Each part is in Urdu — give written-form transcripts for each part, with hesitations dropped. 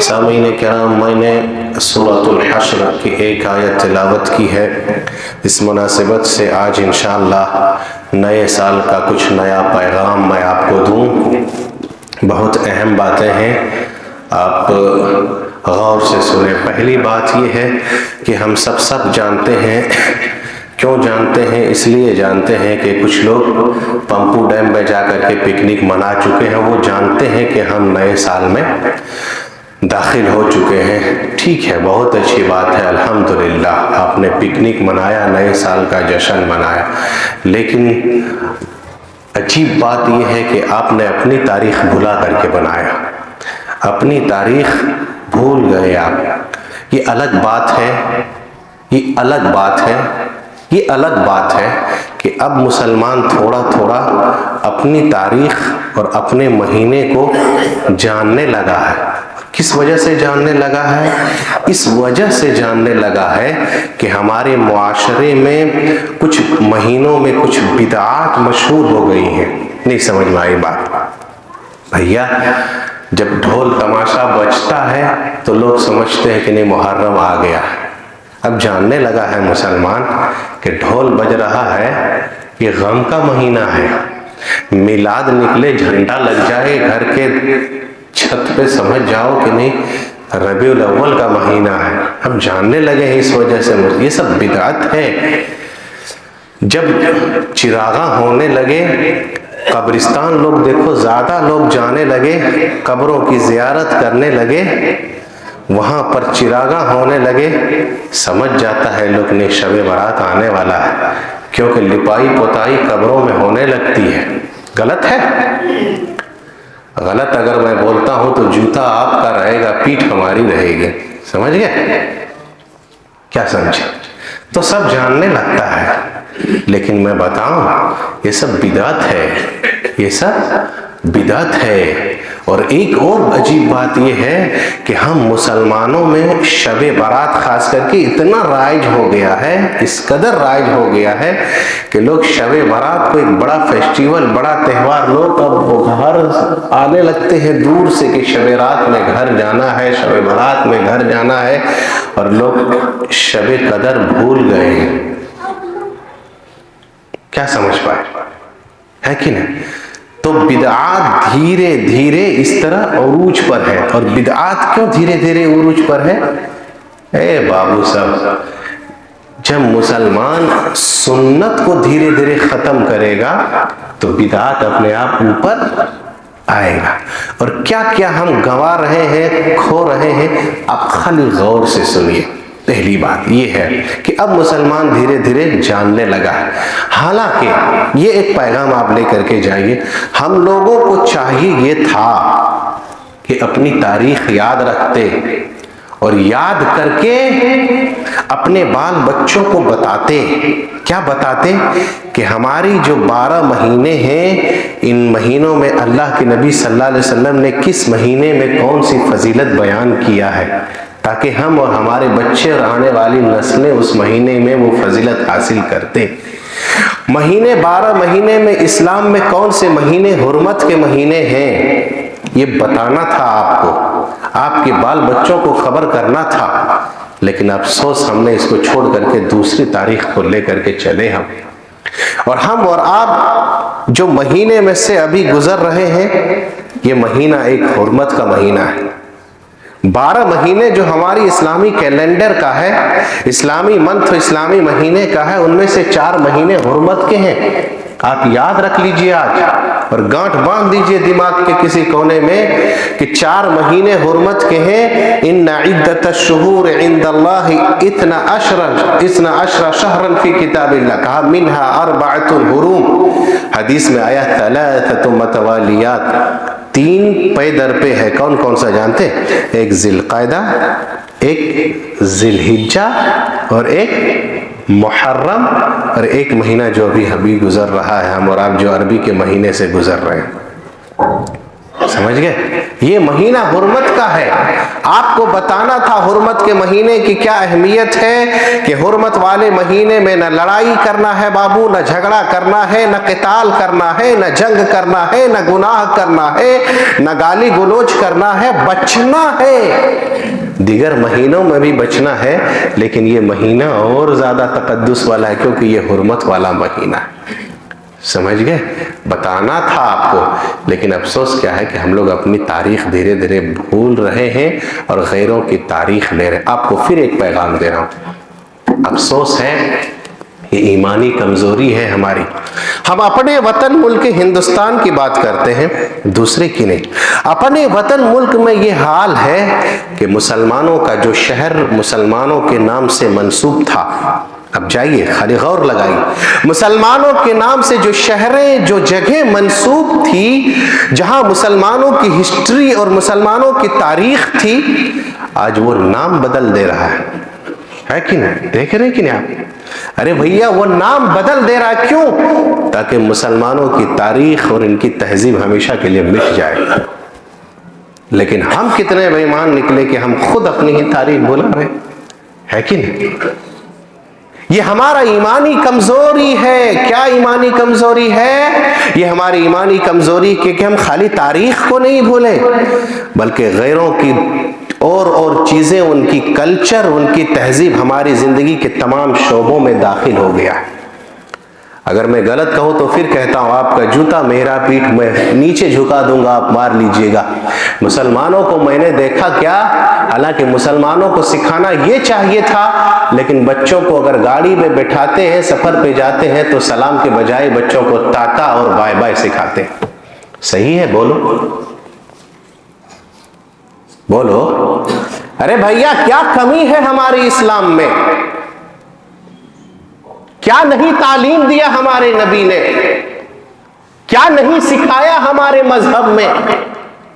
سامعین کرام، میں نے سورۃ الحشر کی ایک آیت تلاوت کی ہے۔ اس مناسبت سے آج انشاءاللہ نئے سال کا کچھ نیا پیغام میں آپ کو دوں۔ بہت اہم باتیں ہیں، آپ غور سے سنیں۔ پہلی بات یہ ہے کہ ہم سب جانتے ہیں۔ کیوں جانتے ہیں؟ اس لیے جانتے ہیں کہ کچھ لوگ پمپو ڈیم میں جا کر کے پکنک منا چکے ہیں، وہ جانتے ہیں کہ ہم نئے سال میں داخل ہو چکے ہیں۔ ٹھیک ہے، بہت اچھی بات ہے، الحمدللہ آپ نے پکنک منایا، نئے سال کا جشن منایا، لیکن عجیب بات یہ ہے کہ آپ نے اپنی تاریخ بھلا کر کے بنایا، اپنی تاریخ بھول گئے آپ۔ یہ الگ بات ہے، یہ الگ بات ہے، یہ الگ بات ہے کہ اب مسلمان تھوڑا تھوڑا اپنی تاریخ اور اپنے مہینے کو جاننے لگا ہے۔ کس وجہ سے جاننے لگا ہے؟ اس وجہ سے جاننے لگا ہے کہ ہمارے معاشرے میں کچھ مہینوں میں کچھ بدعات مشہور ہو گئی ہیں۔ نہیں سمجھ میں آئی بات؟ بھیا جب ڈھول تماشا بجتا ہے تو لوگ سمجھتے ہیں کہ نہیں محرم آ گیا۔ اب جاننے لگا ہے مسلمان کہ ڈھول بج رہا ہے، یہ غم کا مہینہ ہے۔ میلاد نکلے، جھنڈا لگ جائے گھر کے چھت پہ، سمجھ جاؤ کہ نہیں ربیع الاول کا مہینہ ہے۔ اب جاننے لگے ہیں، اس وجہ سے یہ سب بدعت ہے۔ جب چراغاں ہونے لگے، قبرستان لوگ دیکھو زیادہ لوگ جانے لگے، قبروں کی زیارت کرنے لگے، وہاں پر چراغاں ہونے لگے، سمجھ جاتا ہے لوگ نے شب برات آنے والا ہے، کیونکہ لپائی پتائی قبروں میں ہونے لگتی ہے۔ غلط ہے؟ غلط اگر میں بولتا ہوں تو جوتا آپ کا رہے گا، پیٹھ ہماری رہے گی۔ سمجھ گئے؟ کیا سمجھے؟ تو سب جاننے لگتا ہے، لیکن میں بتاؤں یہ سب بدعت ہے، یہ سب بدعت ہے۔ اور ایک اور عجیب بات یہ ہے کہ ہم مسلمانوں میں شب برات خاص کر کے اتنا رائج ہو گیا ہے، اس قدر رائج ہو گیا ہے کہ لوگ شب برات کو ایک بڑا فیسٹیول، بڑا تہوار، لوگ اب گھر آنے لگتے ہیں دور سے کہ شب رات میں گھر جانا ہے، شب برات میں گھر جانا ہے، اور لوگ شب قدر بھول گئے ہیں۔ کیا سمجھ پائے؟ ہے کہ نہیں؟ تو بدعات دھیرے دھیرے اس طرح عروج پر ہے۔ اور بدعات کیوں دھیرے دھیرے عروج پر ہے؟ اے بابو صاحب، جب مسلمان سنت کو دھیرے دھیرے ختم کرے گا تو بدعات اپنے آپ اوپر آئے گا۔ اور کیا کیا ہم گنوا رہے ہیں، کھو رہے ہیں، آپ خالی غور سے سنیے۔ پہلی بات یہ ہے کہ اب مسلمان دھیرے دھیرے جاننے لگا ہے۔ حالانکہ یہ ایک پیغام آپ لے کر کے جائیے، ہم لوگوں کو چاہیے یہ تھا کہ اپنی تاریخ یاد رکھتے اور یاد کر کے اپنے بال بچوں کو بتاتے۔ کیا بتاتے؟ کہ ہماری جو 12 مہینے ہیں، ان مہینوں میں اللہ کے نبی صلی اللہ علیہ وسلم نے کس مہینے میں کون سی فضیلت بیان کیا ہے، تاکہ ہم اور ہمارے بچے اور آنے والی نسلیں اس مہینے میں وہ فضیلت حاصل کرتے۔ مہینے 12 مہینے میں اسلام میں کون سے مہینے حرمت کے مہینے ہیں، یہ بتانا تھا آپ کو، آپ کے بال بچوں کو خبر کرنا تھا۔ لیکن افسوس ہم نے اس کو چھوڑ کر کے دوسری تاریخ کو لے کر کے چلے ہم اور آپ جو مہینے میں سے ابھی گزر رہے ہیں، یہ مہینہ ایک حرمت کا مہینہ ہے۔ 12 مہینے جو ہماری اسلامی کیلنڈر کا ہے، اسلامی منتھ، اسلامی مہینے کا ہے، ان میں سے 4 مہینے حرمت کے ہیں۔ آپ یاد رکھ لیجئے آج، اور گانٹھ باندھ دیجئے دماغ کے کسی کونے میں کہ 4 مہینے حرمت کے ہیں۔ ان عدت الشہور عند اللہ 12 شہرا فی کتاب اللہ، کہا منہا 4 حرم۔ حدیث میں آیا 3 متوالیات، 3 پے در پہ ہے۔ کون کون سا جانتے؟ ایک ذی القعدہ، ایک ذی الحجہ، اور ایک محرم، اور ایک مہینہ جو ابھی گزر رہا ہے، ہم اور آپ جو عربی کے مہینے سے گزر رہے ہیں۔ سمجھ گئے؟ یہ مہینہ حرمت کا ہے. آپ کو بتانا تھا حرمت کے مہینے کی کیا اہمیت ہے، کہ حرمت والے مہینے میں نہ لڑائی کرنا ہے بابو، نہ جھگڑا کرنا ہے، نہ قتال کرنا ہے، نہ جنگ کرنا ہے، نہ گناہ کرنا ہے، نہ گالی گلوچ کرنا ہے، بچنا ہے. دیگر مہینوں میں بھی بچنا ہے، لیکن یہ مہینہ اور زیادہ تقدس والا ہے کیونکہ یہ حرمت والا مہینہ ہے. سمجھ گئے؟ بتانا تھا آپ کو، لیکن افسوس کیا ہے کہ ہم لوگ اپنی تاریخ دھیرے دھیرے بھول رہے ہیں اور غیروں کی تاریخ لے رہے ہیں. آپ کو پھر ایک پیغام دے رہا ہوں، افسوس ہے، یہ ایمانی کمزوری ہے ہماری. ہم اپنے وطن ملک ہندوستان کی بات کرتے ہیں، دوسرے کی نہیں. اپنے وطن ملک میں یہ حال ہے کہ مسلمانوں کا جو شہر مسلمانوں کے نام سے منسوب تھا، اب جائیے خالی غور لگائیے، مسلمانوں کے نام سے جو شہریں، جو جگہ منسوب تھی، جہاں مسلمانوں کی ہسٹری اور مسلمانوں کی تاریخ تھی، آج وہ نام بدل دے رہا ہے کہ نہیں؟ دیکھ رہے کہ نہیں آپ؟ ارے بھیا وہ نام بدل دے رہا ہے، کیوں؟ تاکہ مسلمانوں کی تاریخ اور ان کی تہذیب ہمیشہ کے لیے مٹ جائے. لیکن ہم کتنے بے ایمان نکلے کہ ہم خود اپنی ہی تاریخ بھلا رہے ہیں کہ نہیں؟ یہ ہمارا ایمانی کمزوری ہے. کیا ایمانی کمزوری ہے؟ یہ ہماری ایمانی کمزوری کہ ہم خالی تاریخ کو نہیں بھولے، بلکہ غیروں کی اور چیزیں، ان کی کلچر، ان کی تہذیب ہماری زندگی کے تمام شعبوں میں داخل ہو گیا ہے. اگر میں غلط کہوں تو پھر کہتا ہوں، آپ کا جوتا میرا پیٹھ میں نیچے جھکا دوں گا، آپ مار لیجئے گا. مسلمانوں کو میں نے دیکھا کیا، حالانکہ مسلمانوں کو سکھانا یہ چاہیے تھا، لیکن بچوں کو اگر گاڑی میں بٹھاتے ہیں، سفر پہ جاتے ہیں، تو سلام کے بجائے بچوں کو ٹاٹا اور بائے بائے سکھاتے ہیں. صحیح ہے؟ بولو بولو. ارے بھیا کیا کمی ہے ہماری اسلام میں؟ کیا نہیں تعلیم دیا ہمارے نبی نے؟ کیا نہیں سکھایا ہمارے مذہب میں؟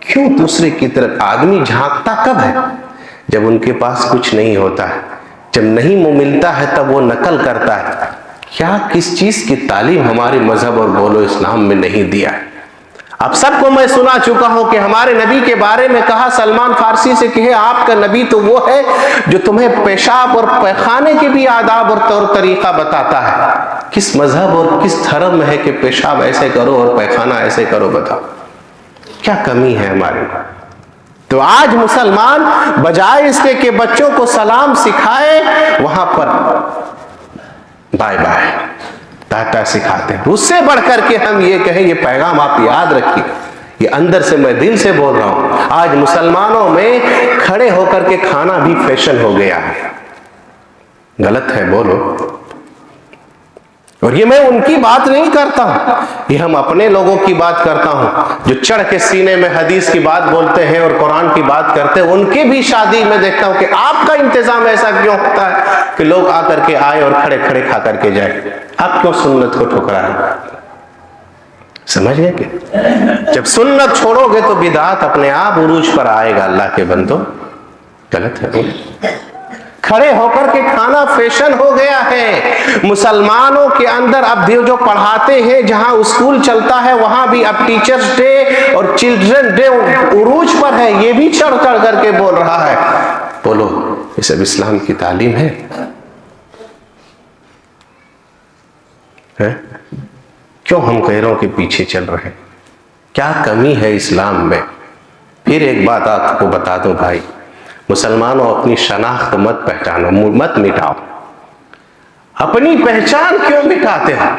کیوں دوسرے کی طرف آدمی جھانکتا کب ہے؟ جب ان کے پاس کچھ نہیں ہوتا ہے، جب نہیں ملتا ہے تب وہ نقل کرتا ہے. کیا کس چیز کی تعلیم ہمارے مذہب اور بولو اسلام میں نہیں دیا ہے؟ اب سب کو میں سنا چکا ہوں کہ ہمارے نبی کے بارے میں کہا، سلمان فارسی سے کہے آپ کا نبی تو وہ ہے جو تمہیں پیشاب اور پیخانے کے بھی آداب اور طور طریقہ بتاتا ہے. کس مذہب اور کس دھرم میں ہے کہ پیشاب ایسے کرو اور پیخانہ ایسے کرو؟ بتاؤ کیا کمی ہے ہمارے؟ تو آج مسلمان بجائے اس کے کہ بچوں کو سلام سکھائے، وہاں پر بائے بائے ٹاٹا سکھاتے ہیں. اس سے بڑھ کر کے ہم یہ کہیں، یہ پیغام آپ یاد رکھیے، یہ اندر سے میں دل سے بول رہا ہوں، آج مسلمانوں میں کھڑے ہو کر کے کھانا بھی فیشن ہو گیا ہے. غلط ہے؟ بولو. اور یہ میں ان کی بات نہیں کرتا ہوں، یہ ہم اپنے لوگوں کی بات کرتا ہوں جو چڑھ کے سینے میں حدیث کی بات بولتے ہیں اور قرآن کی بات کرتے ہیں. ان کی بھی شادی میں دیکھتا ہوں کہ آپ کا انتظام ایسا کیوں ہوتا ہے کہ لوگ آ کر کے آئے اور کھڑے کھڑے کھا کر کے جائے؟ آپ کیوں سنت کو ٹھکرا رہے؟ سمجھ گئے کہ جب سنت چھوڑو گے تو بدعت اپنے آپ عروج پر آئے گا. اللہ کے بندو غلط ہے. کھڑے ہو کر کے کھانا فیشن ہو گیا ہے مسلمانوں کے اندر. اب جو پڑھاتے ہیں، جہاں اسکول چلتا ہے، وہاں بھی اب ٹیچرز ڈے اور چلڈرن ڈے عروج پر ہے. یہ بھی چڑھ چڑھ کر کے بول رہا ہے. بولو یہ سب اسلام کی تعلیم ہے؟ کیوں ہم غیروں کے پیچھے چل رہے ہیں؟ کیا کمی ہے اسلام میں؟ پھر ایک بات آپ کو بتا دوں بھائی، مسلمانوں اپنی شناخت مت پہچانو، مت مٹاؤ. اپنی پہچان کیوں مٹاتے ہیں؟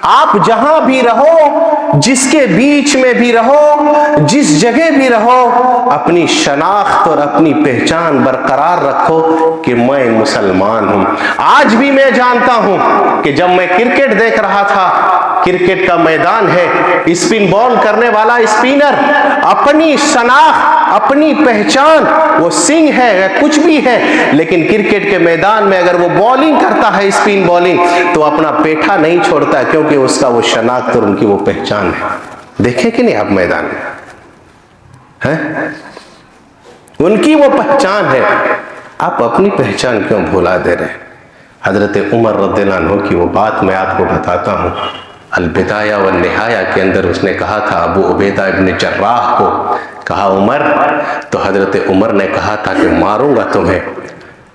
آپ جہاں بھی رہو، جس کے بیچ میں بھی رہو، جس جگہ بھی رہو، اپنی شناخت اور اپنی پہچان برقرار رکھو کہ میں مسلمان ہوں. آج بھی میں جانتا ہوں کہ جب میں کرکٹ دیکھ رہا تھا، کرکٹ کا میدان ہے، اسپن بال کرنے والا اسپنر اپنی شناخت، اپنی پہچان، وہ سنگھ ہے یا کچھ بھی ہے، لیکن کرکٹ کے میدان میں اگر وہ بالنگ کرتا ہے، اسپن بالنگ، تو اپنا پیٹھا نہیں چھوڑتا، کیونکہ اس کا وہ شناخت اور ان کی وہ پہچان ہے. دیکھیں کہ نہیں آپ میدان میں ان کی وہ پہچان ہے. آپ اپنی پہچان کیوں بھولا دے رہے ہیں؟ حضرت عمر رضی اللہ عنہ کی وہ بات میں آپ کو بتاتا ہوں. البدایہ والنہایہ کے اندر اس نے کہا تھا ابو عبیدہ ابن جراح کو کہا عمر، تو حضرت عمر نے کہا تھا کہ ماروں گا تمہیں۔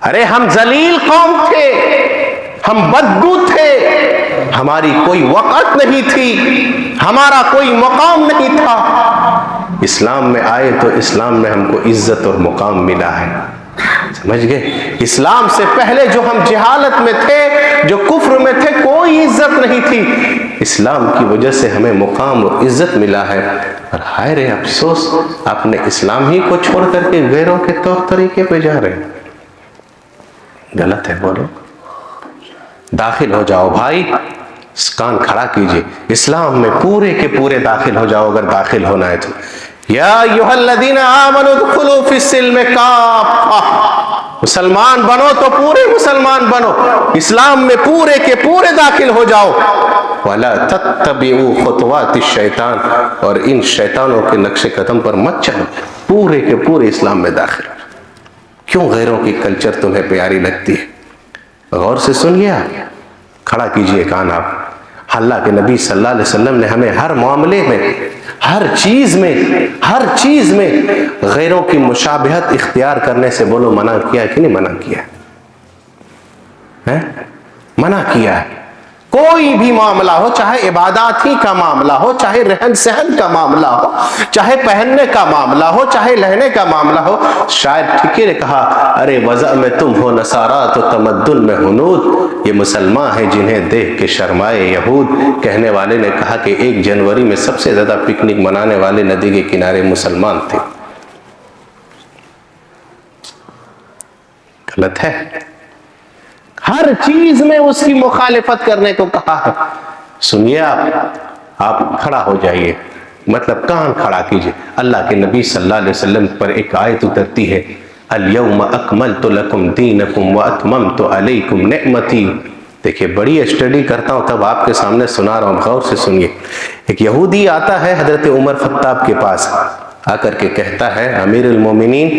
ارے ہم ذلیل قوم تھے، ہم بدگو تھے، ہماری کوئی وقت نہیں تھی، ہمارا کوئی مقام نہیں تھا۔ اسلام میں آئے تو اسلام میں ہم کو عزت اور مقام ملا ہے، سمجھ گئے؟ اسلام سے پہلے جو ہم جہالت میں تھے، جو کفر میں تھے، کوئی عزت نہیں تھی۔ اسلام کی وجہ سے ہمیں مقام اور عزت ملا ہے۔ اور ہائے رے افسوس، آپ نے اسلام ہی کو چھوڑ کر کے غیروں کے طور طریقے پہ جا رہے ہیں۔ غلط ہے، بولو۔ داخل ہو جاؤ بھائی، کان کھڑا کیجئے، اسلام میں پورے کے پورے داخل ہو جاؤ اگر داخل ہونا ہے تو۔ یا ایھا الذین آمنوا ادخلوا فی السلم کافہ، مسلمان بنو تو پورے مسلمان بنو، اسلام میں پورے کے پورے داخل ہو جاؤ۔ ولا تتبعوا خطوات الشیطان، اور ان شیطانوں کے نقش قدم پر مت چلو، پورے کے پورے اسلام میں داخل ہو۔ کیوں غیروں کی کلچر تمہیں پیاری لگتی ہے؟ غور سے سنیے، آپ کھڑا کیجئے کان۔ آپ، اللہ کے نبی صلی اللہ علیہ وسلم نے ہمیں ہر معاملے میں، ہر چیز میں غیروں کی مشابہت اختیار کرنے سے بولو منع کیا ہے کہ نہیں منع کیا ہے؟ منع کیا ہے۔ کوئی بھی معاملہ ہو، چاہے عبادات ہی کا معاملہ ہو، چاہے رہن سہن کا معاملہ ہو، چاہے پہننے کا معاملہ ہو، چاہے لہنے کا معاملہ ہو۔ شاید ٹھیک نے کہا، ارے وضع میں تم ہو نصارا تو تمدن میں ہنود، یہ مسلمان ہیں جنہیں دیکھ کے شرمائے یہود۔ کہنے والے نے کہا کہ 1 جنوری میں سب سے زیادہ پکنک منانے والے ندی کے کنارے مسلمان تھے۔ غلط ہے، ہر چیز میں اس کی مخالفت کرنے کو کہا ہے۔ سنیے، آپ کھڑا ہو جائیے، مطلب کان کھڑا کیجئے۔ اللہ کے نبی صلی اللہ علیہ وسلم پر ایک آیت اترتی ہے، الیوم اکملت لکم دینکم واتممت علیکم نعمتی۔ دیکھیے، بڑی اسٹڈی کرتا ہوں تب آپ کے سامنے سنا رہا ہوں، غور سے سنیے۔ ایک یہودی آتا ہے حضرت عمر خطاب کے پاس، آ کر کے کہتا ہے، امیر المومنین،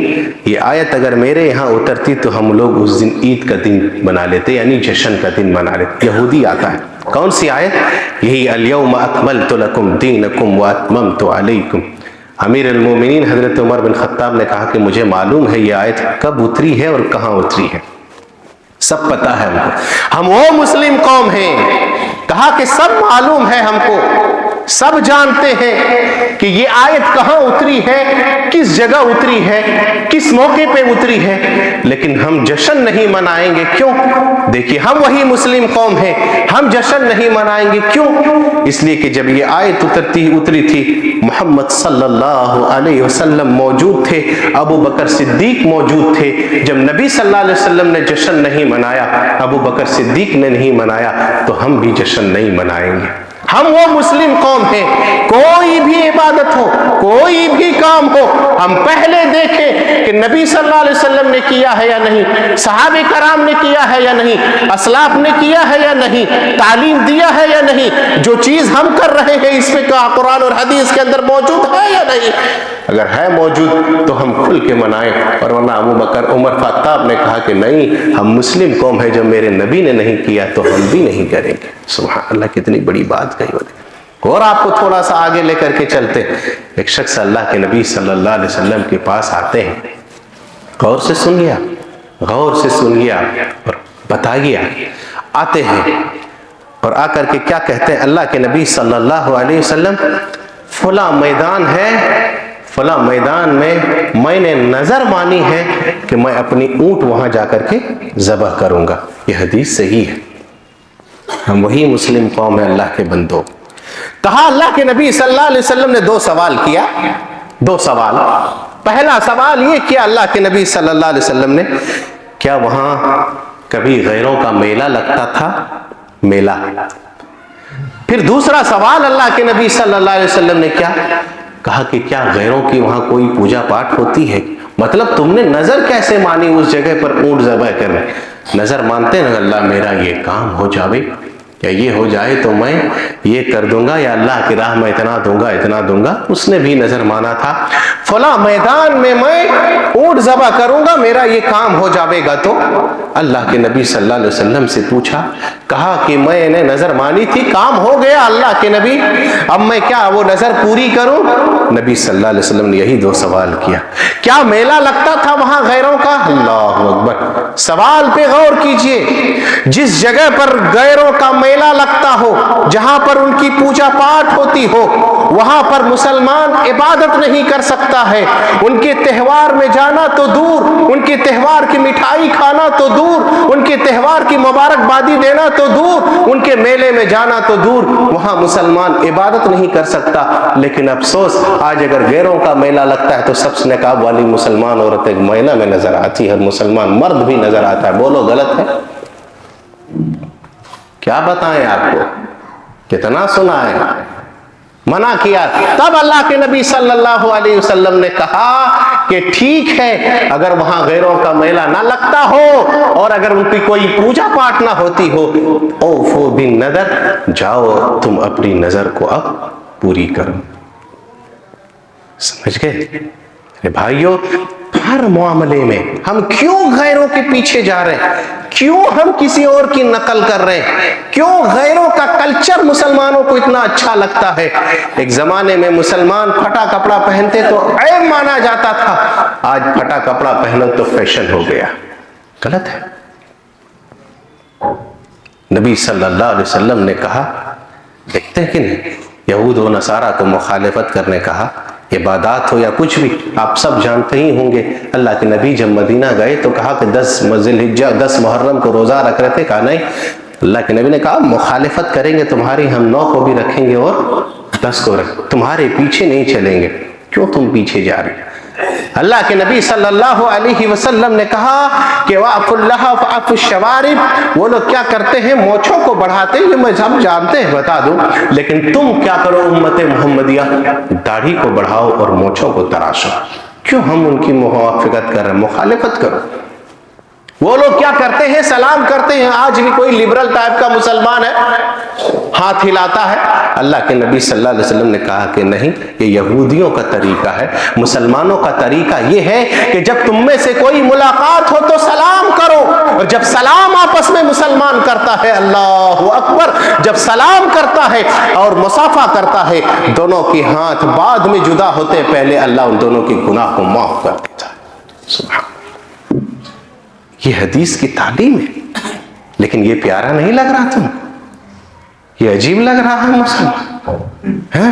یہ آیت اگر میرے یہاں اترتی تو ہم لوگ اس دن عید کا دن بنا لیتے، یعنی جشن کا دن بنا لیتے۔ یہودی آتا ہے، کون سی آیت؟ یہی الیوم اکملت لکم دینکم واتممت علیکم۔ امیر المومنین حضرت عمر بن خطاب نے کہا کہ مجھے معلوم ہے یہ آیت کب اتری ہے اور کہاں اتری ہے، سب پتا ہے ہم کو، ہم وہ مسلم قوم ہیں۔ کہا کہ سب معلوم ہے ہم کو، سب جانتے ہیں کہ یہ آیت کہاں اتری ہے، کس جگہ اتری ہے، کس موقع پہ اتری ہے، لیکن ہم جشن نہیں منائیں گے۔ کیوں؟ دیکھیے، ہم وہی مسلم قوم ہیں، ہم جشن نہیں منائیں گے۔ کیوں؟ اس لیے کہ جب یہ آیت اتری تھی، محمد صلی اللہ علیہ وسلم موجود تھے، ابو بکر صدیق موجود تھے۔ جب نبی صلی اللہ علیہ وسلم نے جشن نہیں منایا، ابو بکر صدیق نے نہیں منایا، تو ہم بھی جشن نہیں منائیں گے۔ ہم وہ مسلم قوم ہیں، کوئی بھی عبادت ہو، کوئی بھی کام ہو، ہم پہلے دیکھیں کہ نبی صلی اللہ علیہ وسلم نے کیا ہے یا نہیں، صحابہ کرام نے کیا ہے یا نہیں، اسلاف نے کیا ہے یا نہیں، تعلیم دیا ہے یا نہیں۔ جو چیز ہم کر رہے ہیں اس میں کیا قرآن اور حدیث کے اندر موجود ہے یا نہیں؟ اگر ہے موجود تو ہم کھل کے منائیں، اور ورنہ ابو بکر عمر خطاب نے کہا کہ نہیں، ہم مسلم قوم ہے، جب میرے نبی نے نہیں کیا تو ہم بھی نہیں کریں گے۔ سبحان اللہ، کتنی بڑی بات کہی ہوتی۔ اور آپ کو تھوڑا سا آگے لے کر کے چلتے، ایک شخص اللہ کے نبی صلی اللہ علیہ وسلم کے پاس آتے ہیں، غور سے سنیے، غور سے سنیے اور بتائیے۔ آتے ہیں اور آ کر کے کیا کہتے ہیں اللہ کے نبی صلی اللہ علیہ وسلم، فلاں میدان ہے، فلاں میدان میں نے نظر مانی ہے کہ میں اپنی اونٹ وہاں جا کر کے ذبح کروں گا۔ یہ حدیث صحیح ہے، ہم وہی مسلم قوم ہے اللہ کے بندوں۔ کہا اللہ کے نبی صلی اللہ علیہ وسلم نے 2 سوال کیا، 2 سوال۔ پہلا سوال یہ کیا اللہ کے نبی صلی اللہ علیہ وسلم نے، کیا وہاں کبھی غیروں کا میلہ لگتا تھا؟ میلہ۔ پھر دوسرا سوال اللہ کے نبی صلی اللہ علیہ وسلم نے کیا کہا کہ کیا غیروں کی وہاں کوئی پوجا پاٹ ہوتی ہے؟ مطلب تم نے نظر کیسے مانی اس جگہ پر اونٹ ذبح کرنے؟ نظر مانتے نا، اللہ میرا یہ کام ہو جاوے، یا یہ ہو جائے تو میں یہ کر دوں گا، یا اللہ کی راہ میں اتنا دوں گا اتنا دوں گا۔ اس نے بھی نظر مانا تھا، فلاں میدان میں اونٹ ذبح کروں گا، میرا یہ کام ہو جاوے گا۔ تو اللہ کے نبی صلی اللہ علیہ وسلم سے پوچھا کہا کہ میں نے نظر مانی تھی، کام ہو گیا اللہ کے نبی، اب میں کیا وہ نظر پوری کروں؟ نبی صلی اللہ علیہ وسلم نے یہی دو سوال کیا۔ کیا میلہ لگتا تھا وہاں غیروں کا؟ اللہ اکبر، سوال پہ غور کیجئے۔ جس جگہ پر غیروں کا میلہ لگتا ہو، جہاں پر ان کی پوجا پاٹ ہوتی ہو، وہاں پر مسلمان عبادت نہیں کر سکتا ہے۔ ان کے تہوار میں جانا تو دور، ان کے تہوار کی مٹھائی کھانا تو دور، ان کے تہوار کی مبارکبادی دینا تو دور، ان کے میلے میں جانا تو دور، وہاں مسلمان عبادت نہیں کر سکتا۔ لیکن افسوس، آج اگر غیروں کا میلہ لگتا ہے تو سب سے نقاب والی مسلمان عورت ایک میلہ میں نظر آتی ہے، مسلمان مرد بھی نظر آتا ہے۔ بولو غلط ہے؟ کیا بتائیں آپ کو، کتنا سنا ہے، منع کیا۔ تب اللہ کے نبی صلی اللہ علیہ وسلم نے کہا کہ ٹھیک ہے، اگر وہاں غیروں کا میلہ نہ لگتا ہو اور اگر ان کی کوئی پوجا پاٹ نہ ہوتی ہو، اوفو بالنذر، جاؤ تم اپنی نظر کو اب پوری کرو۔ سمجھ گئے؟ ارے بھائیو، ہر معاملے میں ہم کیوں غیروں کے پیچھے جا رہے ہیں؟ کیوں ہم کسی اور کی نقل کر رہے ہیں؟ کیوں غیروں کا کلچر مسلمانوں کو اتنا اچھا لگتا ہے؟ ایک زمانے میں مسلمان پھٹا کپڑا پہنتے تو عیب مانا جاتا تھا، آج پھٹا کپڑا پہنو تو فیشن ہو گیا۔ غلط ہے۔ نبی صلی اللہ علیہ وسلم نے کہا، دیکھتے ہیں کہ نہیں، یہود و نصارہ کو مخالفت کرنے کہا، عبادات ہو یا کچھ بھی، آپ سب جانتے ہی ہوں گے۔ اللہ کے نبی جب مدینہ گئے تو کہا کہ 10 ذی الحجہ 10 محرم کو روزہ رکھ رہے تھے، کہا نہیں۔ اللہ کے نبی نے کہا مخالفت کریں گے تمہاری، ہم 9 کو بھی رکھیں گے اور 10 کو رکھیں، تمہارے پیچھے نہیں چلیں گے۔ کیوں تم پیچھے جا رہے ہیں؟ اللہ کے نبی صلی اللہ علیہ وسلم نے کہا کہ وَأَفُ اللَّهَ فَأَفُ الشَّوَارِبِ، وہ لوگ کیا کرتے ہیں، مونچھوں کو بڑھاتے ہیں، یہ ہم جانتے ہیں، بتا دوں، لیکن تم کیا کرو امت محمدیہ، داڑھی کو بڑھاؤ اور مونچھوں کو تراشو۔ کیوں ہم ان کی موافقت کر رہے ہیں؟ مخالفت کرو۔ وہ لوگ کیا کرتے ہیں، سلام کرتے ہیں۔ آج بھی کوئی لبرل ٹائپ کا مسلمان ہے، ہاتھ ہلاتا ہے۔ اللہ کے نبی صلی اللہ علیہ وسلم نے کہا کہ نہیں، یہ یہودیوں کا طریقہ ہے۔ مسلمانوں کا طریقہ یہ ہے کہ جب تم میں سے کوئی ملاقات ہو تو سلام کرو، اور جب سلام آپس میں مسلمان کرتا ہے، اللہ اکبر، جب سلام کرتا ہے اور مصافحہ کرتا ہے، دونوں کے ہاتھ بعد میں جدا ہوتے، پہلے اللہ ان دونوں کے گناہ کو معاف کر دیتا ہے۔ سبحان، یہ حدیث کی تعلیم ہے۔ لیکن یہ پیارا نہیں لگ رہا تم؟ یہ عجیب لگ رہا ہے مسلمان؟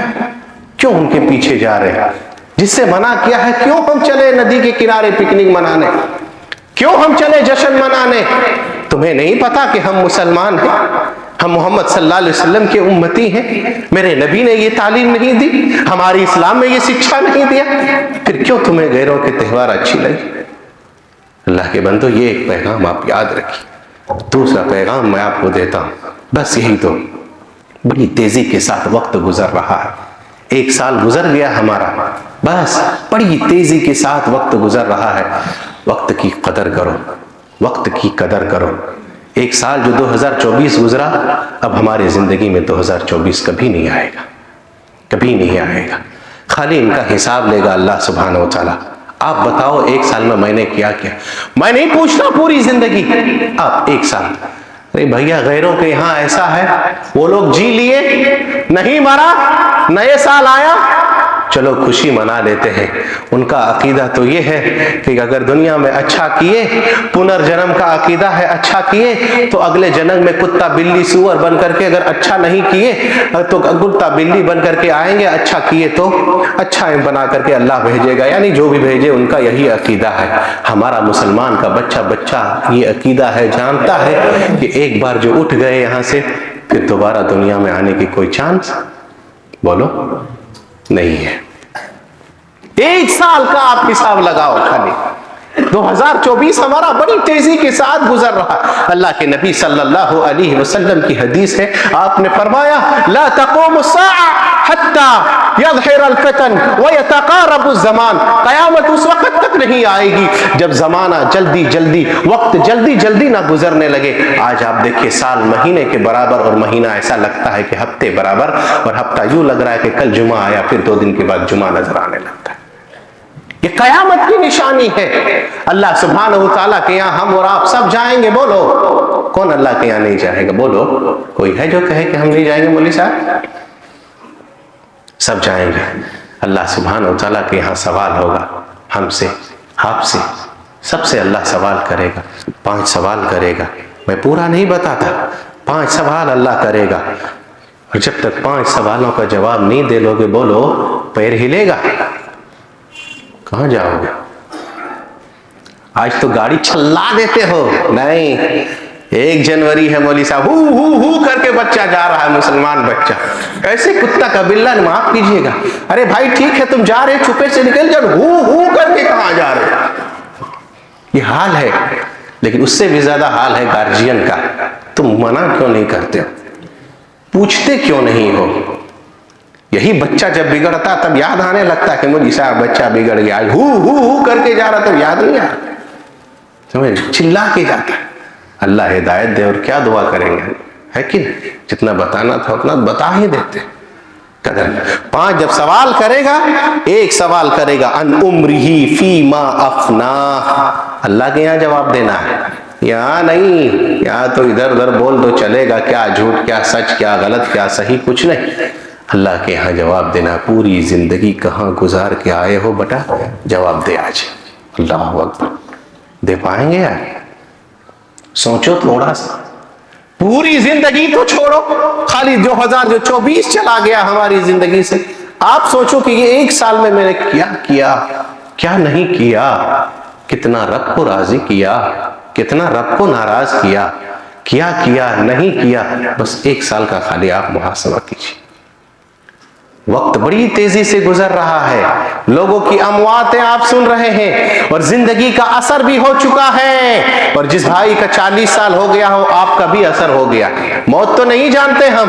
کیوں ان کے پیچھے جا رہے ہیں؟ جس سے منع کیا ہے، کیوں ہم چلے ندی کے کنارے پکنک منانے؟ کیوں ہم چلے جشن منانے؟ تمہیں نہیں پتا کہ ہم مسلمان ہیں، ہم محمد صلی اللہ علیہ وسلم کے امتی ہیں؟ میرے نبی نے یہ تعلیم نہیں دی، ہماری اسلام میں یہ شکشا نہیں دیا، پھر کیوں تمہیں غیروں کے تہوار اچھی لگی؟ اللہ کے بندو، یہ ایک پیغام آپ یاد رکھیے۔ دوسرا پیغام میں آپ کو دیتا ہوں، بس یہی تو، بڑی تیزی کے ساتھ وقت گزر رہا ہے، 1 سال گزر گیا ہمارا، بس بڑی تیزی کے ساتھ وقت گزر رہا ہے۔ وقت کی قدر کرو، وقت کی قدر کرو۔ 1 سال جو 2024 گزرا، اب ہماری زندگی میں 2024 کبھی نہیں آئے گا، کبھی نہیں آئے گا۔ خالی ان کا حساب لے گا اللہ سبحانہ و تعالیٰ۔ آپ بتاؤ 1 سال میں نے کیا کیا؟ میں نہیں پوچھتا پوری زندگی، آپ 1 سال۔ ارے بھیا، غیروں کے یہاں ایسا ہے، وہ لوگ جی لیے، نہیں مرا، نئے سال آیا، چلو خوشی منا لیتے ہیں۔ ان کا عقیدہ تو یہ ہے کہ اگر دنیا میں اچھا کیے، پنرجنم کا عقیدہ ہے، اچھا کیے تو اگلے جنم میں کتا بلی سور بن کر کے، اگر اچھا نہیں کیے تو کتا بلی بن کر کے آئیں گے، اچھا کیے تو اچھا بنا کر کے اللہ بھیجے گا، یعنی جو بھی بھیجے ان کا یہی عقیدہ ہے۔ ہمارا مسلمان کا بچہ یہ عقیدہ ہے، جانتا ہے کہ ایک بار جو اٹھ گئے یہاں سے، پھر دوبارہ دنیا میں آنے کی کوئی چانس، بولو، نہیں ہے۔ 1 سال کا آپ حساب لگاؤ خالی۔ 2024 ہمارا بڑی تیزی کے ساتھ گزر رہا۔ اللہ کے نبی صلی اللہ علیہ وسلم کی حدیث ہے، آپ نے فرمایا لا تقوم الساعة حتى يظهر الفتن ويتقارب الزمان، قیامت اس وقت تک نہیں آئے گی جب زمانہ جلدی وقت جلدی نہ گزرنے لگے۔ آج آپ دیکھیے، سال مہینے کے برابر اور مہینہ ایسا لگتا ہے کہ ہفتے برابر، اور ہفتہ یوں لگ رہا ہے کہ کل جمعہ آیا، پھر 2 دن کے بعد جمعہ نظر آنے لگتا ہے۔ یہ قیامت کی نشانی ہے. اللہ سبحانہ و تعالیٰ کے یہاں ہم اور آپ سب جائیں گے. بولو کون اللہ کے یہاں نہیں جائے گا؟ بولو کوئی ہے جو کہے کہ ہم نہیں جائیں گے؟ مولوی صاحب سب جائیں گے. اللہ سبحانہ و تعالیٰ کے یہاں سوال ہوگا ہم سے، آپ سے، سب سے اللہ سوال کرے گا. 5 سوال کرے گا. میں پورا نہیں بتاتا، 5 سوال اللہ کرے گا. اور جب تک 5 سوالوں کا جواب نہیں دے لو گے، بولو پیر ہلے گا؟ کہاں جاؤ گے؟ آج تو گاڑی چلا دیتے ہو. نہیں، 1 جنوری ہے مولوی صاحب، ہو کر کے بچہ جا رہا ہے، مسلمان بچہ، ایسے کتا کا بلّا، معاف کیجئے گا. ارے بھائی ٹھیک ہے تم جا رہے، چھپے سے نکل جاؤ، ہو کر کے کہاں جا رہے؟ یہ حال ہے. لیکن اس سے بھی زیادہ حال ہے گارجین کا. تم منع کیوں نہیں کرتے ہو؟ پوچھتے کیوں نہیں ہو؟ یہی بچہ جب بگڑتا تب یاد آنے لگتا کہ مجھے صاحب بچہ بگڑ گیا، ہو کر کے جا رہا تب یاد نہیں آ رہا، سمجھ چلا کے جاتا. اللہ ہدایت دے. اور کیا دعا کریں گے؟ ہے کہ جتنا بتانا تھا اتنا بتا ہی دیتے. قدر 5 جب سوال کرے گا، 1 سوال کرے گا ان عمرہ فیما افنا. اللہ کے یہاں جواب دینا ہے، یہاں نہیں. یہاں تو ادھر ادھر بول دو چلے گا، کیا جھوٹ کیا سچ، کیا غلط کیا صحیح، کچھ نہیں. اللہ کے یہاں جواب دینا. پوری زندگی کہاں گزار کے آئے ہو بیٹا، جواب دے آج. اللہ اکبر. دے پائیں گے یار؟ سوچو تھوڑا سا. پوری زندگی تو چھوڑو، خالی 2024 چلا گیا ہماری زندگی سے. آپ سوچو کہ یہ 1 سال میں نے کیا کیا نہیں کیا. کتنا رب کو راضی کیا، کتنا رب کو ناراض کیا نہیں کیا. بس 1 سال کا خالی آپ محاسبہ کیجیے. وقت بڑی تیزی سے گزر رہا ہے. لوگوں کی امواتیں آپ سن رہے ہیں، اور زندگی کا اثر بھی ہو چکا ہے. اور جس بھائی کا 40 سال ہو گیا ہو، آپ کا بھی اثر ہو گیا. موت تو نہیں جانتے ہم،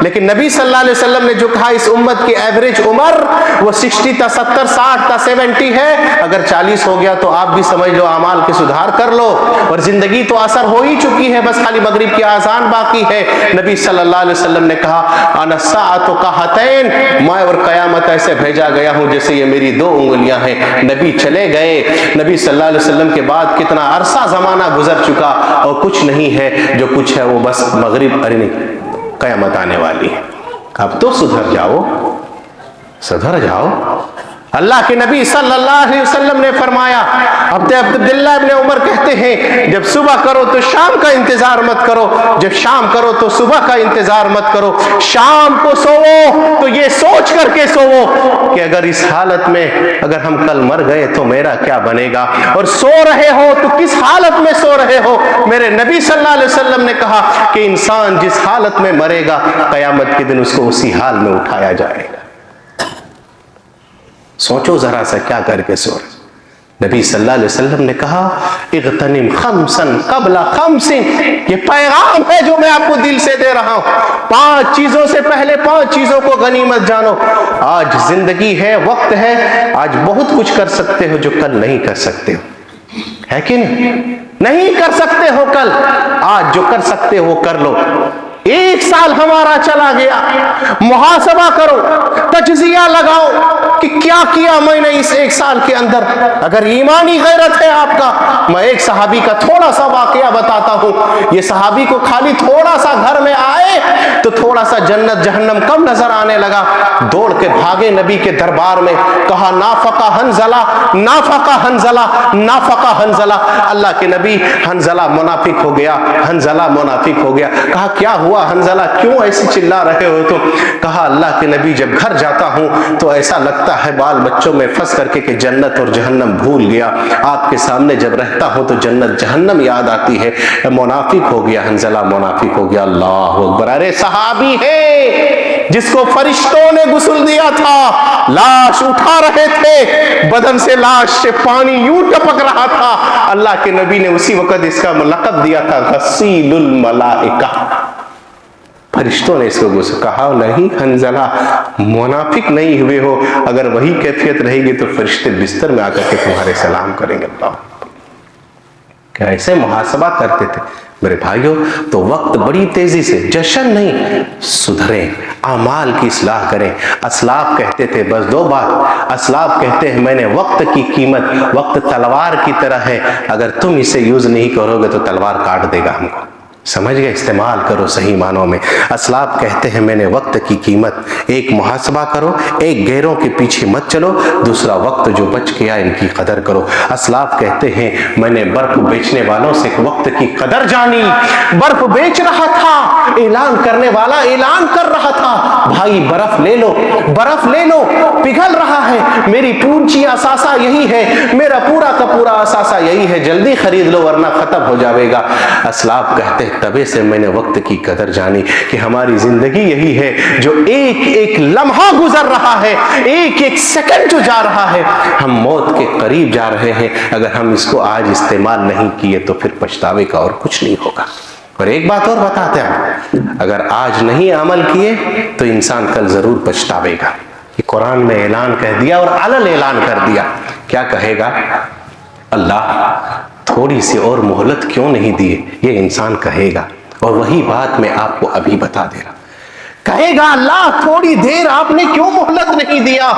لیکن نبی صلی اللہ علیہ وسلم نے جو کہا اس امت کی ایوریج عمر وہ 60 تا 70 60 تا 70 ہے. اگر 40 ہو گیا تو آپ بھی سمجھ لو اعمال کے سدھار کر لو. اور زندگی تو اثر ہو ہی چکی ہے، بس خالی مغرب کی اذان باقی ہے. نبی صلی اللہ علیہ وسلم نے کہا انا الساعۃ کہاتین، میں اور قیامت ایسے بھیجا گیا ہوں جیسے یہ میری 2 انگلیاں ہیں. نبی چلے گئے. نبی صلی اللہ علیہ وسلم کے بعد کتنا عرصہ زمانہ گزر چکا، اور کچھ نہیں ہے. جو کچھ ہے وہ بس مغرب، ارے نہیں، قیامت آنے والی ہے. اب تو سدھر جاؤ، سدھر جاؤ. اللہ کے نبی صلی اللہ علیہ وسلم نے فرمایا، عبداللہ ابن عمر کہتے ہیں جب صبح کرو تو شام کا انتظار مت کرو، جب شام کرو تو صبح کا انتظار مت کرو. شام کو سوو تو یہ سوچ کر کے سوو کہ اگر اس حالت میں اگر ہم کل مر گئے تو میرا کیا بنے گا. اور سو رہے ہو تو کس حالت میں سو رہے ہو. میرے نبی صلی اللہ علیہ وسلم نے کہا کہ انسان جس حالت میں مرے گا، قیامت کے دن اس کو اسی حال میں اٹھایا جائے گا. سوچو ذرا سا کیا کر کے سو رہے. نبی صلی اللہ علیہ وسلم نے کہا اغتنم خمسا قبل خمس. یہ پیغام ہے جو میں آپ کو دل سے دے رہا ہوں. 5 چیزوں سے پہلے 5 چیزوں کو غنیمت جانو. آج زندگی ہے، وقت ہے. آج بہت کچھ کر سکتے ہو جو کل نہیں کر سکتے ہو، ہے کہ نہیں کر سکتے ہو کل. آج جو کر سکتے ہو کر لو. 1 سال ہمارا چلا گیا، محاسبہ کرو، تجزیہ لگاؤ کہ کیا کیا میں نے اس 1 سال کے اندر. اگر ایمانی غیرت ہے آپ کا، میں ایک صحابی کا تھوڑا سا واقعہ بتاتا ہوں. یہ صحابی کو خالی تھوڑا سا گھر میں آئے تو تھوڑا سا جنت جہنم کم نظر آنے لگا. دوڑ کے بھاگے نبی کے دربار میں، کہا نافقہ حنظلہ، نافقہ حنظلہ، نافقہ حنظلہ. اللہ کے نبی، حنظلہ منافق ہو گیا، حنظلہ منافق ہو گیا. کہا کیا ہوا حنظلہ، کیوں ایسے چلا رہے ہو؟ تو کہا اللہ کے نبی جب گھر جاتا ہوں تو ایسا لگتا ہے بال بچوں میں پھنس کر کے کہ جنت اور جہنم بھول گیا. آپ کے سامنے جب رہتا ہوں تو جنت جہنم یاد آتی ہے. منافق ہو گیا حنظلہ، منافق ہو گیا. اللہ اکبر. ارے صحابی ہے جس کو فرشتوں نے غسل دیا تھا، لاش اٹھا رہے تھے، بدن سے لاش سے پانی یوں ٹپک رہا تھا. اللہ کے نبی نے اسی وقت اس کا لقب دیا تھا غسیل الملائکہ. فرشتوں نے اس کو غسل. کہا نہیں حنظلہ منافق نہیں ہوئے ہو. اگر وہی کیفیت رہے گی تو فرشتے بستر میں آ کر کے تمہارے سلام کریں گے. اللہ کیا ایسے محاسبہ کرتے تھے میرے بھائیوں. تو وقت بڑی تیزی سے، جشن نہیں، سدھریں، اعمال کی اصلاح کریں. اسلاف کہتے تھے بس 2 بات، اسلاف کہتے ہیں میں نے وقت کی قیمت، وقت تلوار کی طرح ہے، اگر تم اسے یوز نہیں کرو گے تو تلوار کاٹ دے گا ہم کو. سمجھ گئے؟ استعمال کرو صحیح معنوں میں. اسلاف کہتے ہیں میں نے وقت کی قیمت، ایک محاسبہ کرو، ایک غیروں کے پیچھے مت چلو، دوسرا وقت جو بچ گیا ان کی قدر کرو. اسلاف کہتے ہیں میں نے برف بیچنے والوں سے وقت کی قدر جانی. برف بیچ رہا تھا، اعلان کرنے والا اعلان کر رہا تھا بھائی برف لے لو، برف لے لو، پگھل رہا ہے، میری پونچی اثاثہ یہی ہے، میرا پورا کا پورا اثاثہ یہی ہے، جلدی خرید لو ورنہ ختم ہو جاوے گا. اسلاف کہتے ہیں تبے سے میں نے وقت کی قدر جانی کہ ہماری زندگی یہی ہے جو ایک ایک لمحہ گزر رہا ہے، ایک ایک سیکنڈ جو جا رہا ہے، ہم موت کے قریب جا رہے ہیں. اگر ہم اس کو آج استعمال نہیں کیے تو پھر پچھتاوے کا اور کچھ نہیں ہوگا. اور ایک بات اور بتاتے ہیں، اگر آج نہیں عمل کیے تو انسان کل ضرور پچھتاوے گا. یہ قرآن میں اعلان کہہ دیا اور علل اعلان کر دیا. کیا کہے گا؟ اللہ تھوڑی سی اور مہلت کیوں نہیں دیے؟ یہ انسان کہے گا. اور وہی بات میں آپ کو ابھی بتا دے رہا، کہے گا اللہ تھوڑی دیر آپ نے کیوں مہلت نہیں دیا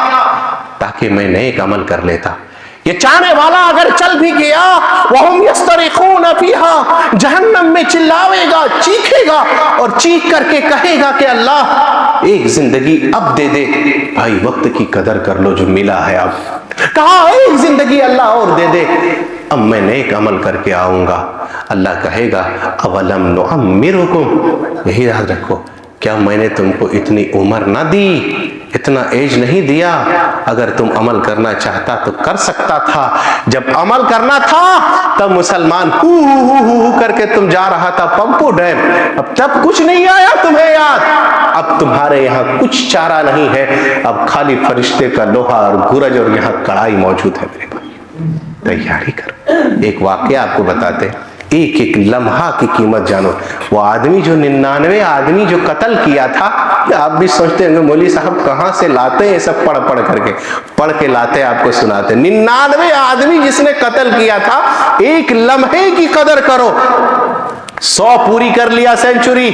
تاکہ میں نیک عمل کر لیتا. یہ چاہنے والا اگر چل بھی گیا وَهُمْ يَسْتَرِخُونَ فِيهَا، جہنم میں چلاوے گا، چیخے گا اور چیخ کر کے کہے گا کہ اللہ ایک زندگی اب دے دے. بھائی وقت کی قدر کر لو جو ملا ہے. اب کہا ایک زندگی اللہ اور دے دے، اب میں نیک عمل کر کے آؤں گا. اللہ کہے گا اولم نعمرکم، یہی یاد رکھو، کیا میں نے تم کو اتنی عمر نہ دی، اتنا ایج نہیں دیا؟ اگر تم عمل کرنا چاہتا تو کر سکتا تھا. جب عمل کرنا تھا تب مسلمان ہو کر کے تم جا رہا تھا پمپو ڈیم، اب تب کچھ نہیں آیا تمہیں یاد. اب تمہارے یہاں کچھ چارہ نہیں ہے، اب خالی فرشتے کا لوہا اور گرج اور یہاں کڑھائی موجود ہے. میرے بھائی تیاری کر. ایک واقعہ آپ کو بتاتے ہیں، ایک ایک لمحہ کی قیمت جانو. وہ آدمی جو 99 آدمی جو قتل کیا تھا، آپ بھی سوچتے ہیں مولوی صاحب کہاں سے لاتے ہیں یہ سب پڑھ کر کے، پڑھ کے لاتے آپ کو سناتے. 99 آدمی جس نے قتل کیا تھا، ایک لمحے کی قدر کرو. 100 پوری کر لیا سینچری،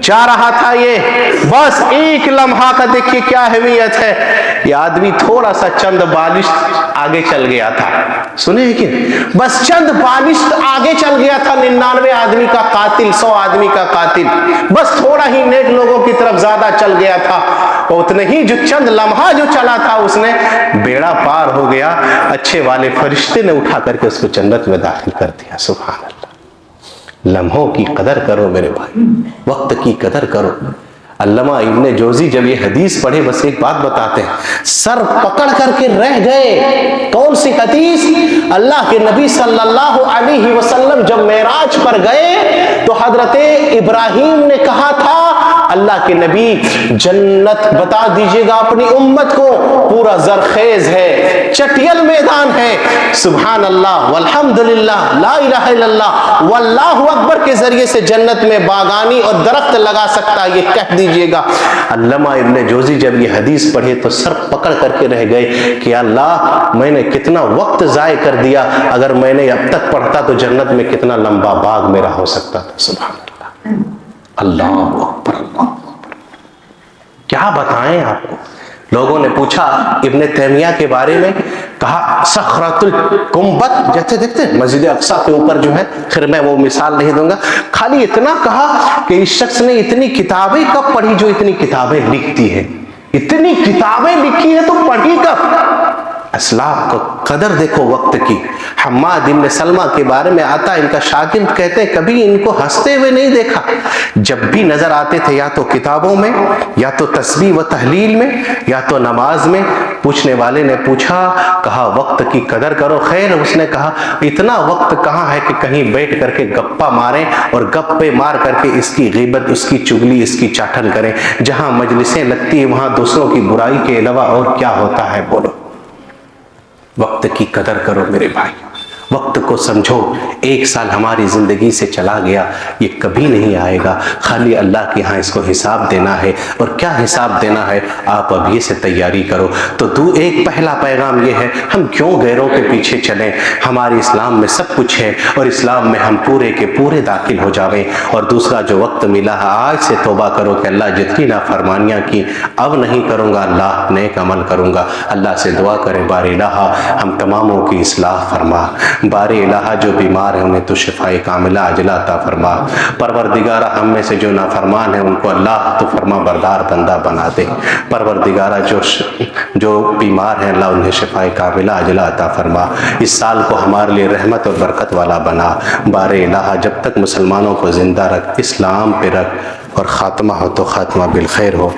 جا رہا تھا یہ، بس ایک لمحہ کا دیکھیے کیا اہمیت ہے. یہ آدمی تھوڑا سا چند بالش آگے چل گیا تھا، سنے کہ بس چند بالش آگے چل گیا تھا. 99 آدمی کا قاتل، 100 آدمی کا قاتل، بس تھوڑا ہی نیک لوگوں کی طرف زیادہ چل گیا تھا. اتنے ہی جو چند لمحہ جو چلا تھا اس نے بیڑا پار ہو گیا. اچھے والے فرشتے نے اٹھا کر کے اس کو جنت میں داخل کر دیا. سبحان اللہ. لمحوں کی قدر کرو میرے بھائی، وقت کی قدر کرو. علامہ ابن جوزی جب یہ حدیث پڑھے بس ایک بات بتاتے ہیں، سر پکڑ کر کے رہ گئے. کون سی حدیث؟ اللہ کے نبی صلی اللہ علیہ وسلم جب معراج پر گئے تو حضرت ابراہیم نے کہا تھا اللہ کے نبی جنت بتا دیجئے گا اپنی امت کو، پورا زرخیز ہے، چٹیل میدان ہے. سبحان اللہ والحمدللہ لا الہ الا اللہ واللہ اکبر کے ذریعے سے جنت میں باغانی اور درخت لگا سکتا، یہ کہہ دیجئے گا. علامہ ابن جوزی جب یہ حدیث پڑھے تو سر پکڑ کر کے رہ گئے کہ اللہ میں نے کتنا وقت ضائع کر دیا، اگر میں نے اب تک پڑھتا تو جنت میں کتنا لمبا باغ میرا ہو سکتا تھا. سبحان اللہ. اللہ اکبر اللہ اکبر. کیا بتائیں آپ کو. لوگوں نے پوچھا ابن تیمیہ کے بارے میں، کہا صخرۃ الگنبد، جیسے دیکھتے ہیں مسجد اقصی کے اوپر جو ہے، پھر میں وہ مثال نہیں دوں گا، خالی اتنا کہا کہ اس شخص نے اتنی کتابیں کب پڑھی جو اتنی کتابیں لکھتی ہے. اتنی کتابیں لکھی ہے تو پڑھی کب؟ اسلاف کو قدر دیکھو وقت کی. حماد بن سلمہ کے بارے میں آتا ہے، ان کا شاگرد کہتے ہیں کبھی ان کو ہنستے ہوئے نہیں دیکھا. جب بھی نظر آتے تھے یا تو کتابوں میں، یا تو تسبیح و تحلیل میں، یا تو نماز میں. پوچھنے والے نے پوچھا، کہا وقت کی قدر کرو. خیر اس نے کہا اتنا وقت کہاں ہے کہ کہیں بیٹھ کر کے گپا ماریں اور گپے مار کر کے اس کی غیبت، اس کی چگلی، اس کی چاٹن کریں. جہاں مجلسیں لگتی ہیں وہاں دوسروں کی برائی کے علاوہ اور کیا ہوتا ہے؟ بولو. وقت کی قدر کرو میرے بھائی. وقت کو سمجھو، 1 سال ہماری زندگی سے چلا گیا، یہ کبھی نہیں آئے گا، خالی اللہ کے ہاں اس کو حساب دینا ہے، اور کیا حساب دینا ہے آپ ابھی سے تیاری کرو۔ تو ایک پہلا پیغام یہ ہے، ہم کیوں غیروں کے پیچھے چلیں، ہمارے اسلام میں سب کچھ ہے، اور اسلام میں ہم پورے کے پورے داخل ہو جاویں۔ اور دوسرا جو وقت ملا ہے، آج سے توبہ کرو کہ اللہ جتنی نافرمانیاں کی اب نہیں کروں گا، اللہ نیک عمل کروں گا۔ اللہ سے دعا کریں، بار الہ ہم تماموں کی اصلاح فرما، بار الہ جو بیمار ہیں انہیں تو شفاء کاملہ عاجلہ عطا فرما، پروردگارہ ہم میں سے جو نافرمان ہیں ان کو اللہ تو فرما بردار بندہ بنا دے، پروردگارہ جو بیمار ہیں اللہ انہیں شفاء کاملہ عاجلہ عطا فرما، اس سال کو ہمارے لیے رحمت اور برکت والا بنا، بار الہ جب تک مسلمانوں کو زندہ رکھ، اسلام پہ رکھ، اور خاتمہ ہو تو خاتمہ بالخیر ہو۔